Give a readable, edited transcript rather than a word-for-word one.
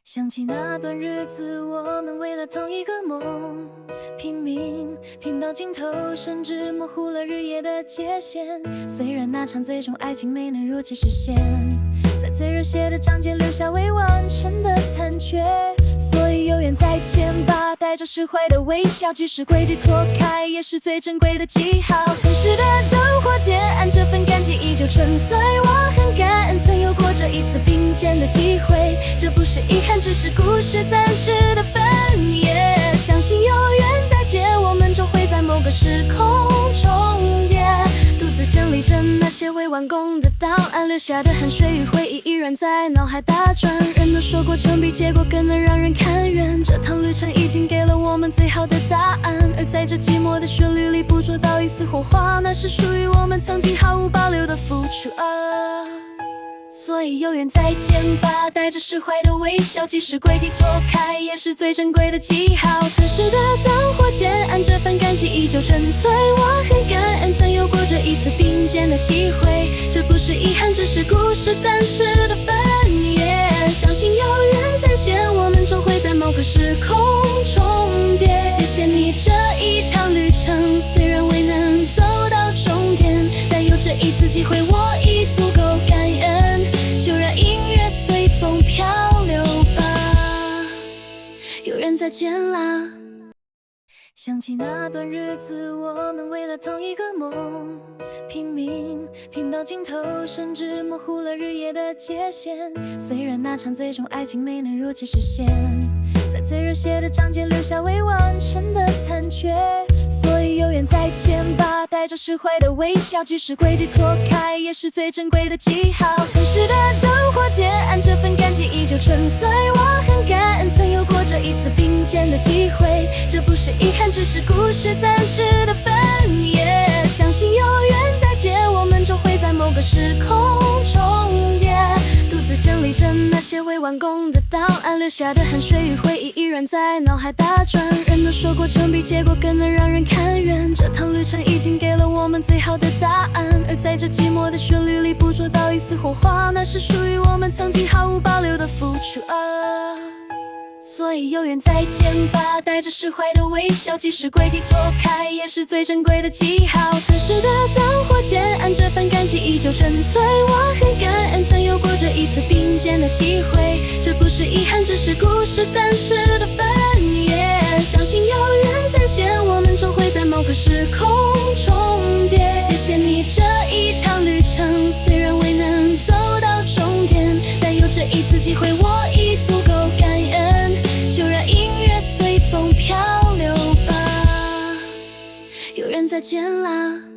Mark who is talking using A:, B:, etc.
A: 想起那段日子，我们为了同一个梦拼命，拼到尽头，甚至模糊了日夜的界限。虽然那场最终爱情没能如期实现，在最热血的章节留下未完成的残缺。所以有缘再见吧，带着释怀的微笑，即使轨迹错开，也是最珍贵的记号。城市的灯火渐暗，这份感激依旧纯粹。我很感恩曾有过这一次并肩的机会，这不是遗憾，只是故事暂时的分野。相信有缘再见，我们终会在某个时空重叠。独自整理着那些未完工的档案，留下的汗水与回忆依然在脑海打转。人都说过程比结果更能让人看远，这趟旅程已经给了我们最好的答案。而在这寂寞的旋律里捕捉到一丝火花，那是属于我们曾经毫无保留的付出啊。所以有缘再见吧，带着释怀的微笑，即使轨迹错开，也是最珍贵的记号。城市的灯火渐暗，这份感激依旧纯粹。我很感恩曾有过这一次并肩的机会，这不是遗憾，只是故事暂时的分野。相信有缘再见，我们终会在某个时空重叠。谢谢你这一趟旅程，虽然未能走到终点，但有这一次机会，我已足够感恩。就让音乐随风漂流吧，有缘再见啦。想起那段日子，我们为了同一个梦拼命，拼到尽头，甚至模糊了日夜的界限。虽然那场最终爱情没能如期实现，在最热血的章节留下未完成的残缺。所以有缘再见吧，带着释怀的微笑，即使轨迹错开，也是最珍贵的记号。城市的灯火渐暗，这份感激依旧纯粹。我很感恩曾有过这一次并肩的机会，这不是遗憾，只是故事暂时的分野。相信有缘再见，我们终会在某个时空重叠。独自整理着那些未完工的档案，留下的汗水与回忆依然在脑海打转。人都说过程比结果更能让人看远，这趟旅程已经给了我们最好的答案。而在这寂寞的旋律里捕捉到一丝火花，那是属于我们曾经毫无保留的付出啊。所以有缘再见吧，带着释怀的微笑，即使轨迹错开，也是最珍贵的记号。城市的灯火渐暗，这份感激依旧纯粹。我很感恩曾有过这一次并肩的机会，这不是遗憾，只是故事暂时的分野。相信有缘再见，我们终会在某个时空重叠。谢谢你这一趟旅程，虽然未能走到终点，但有这一次机会，我已足够感恩。就让音乐随风漂流吧，有缘再见啦。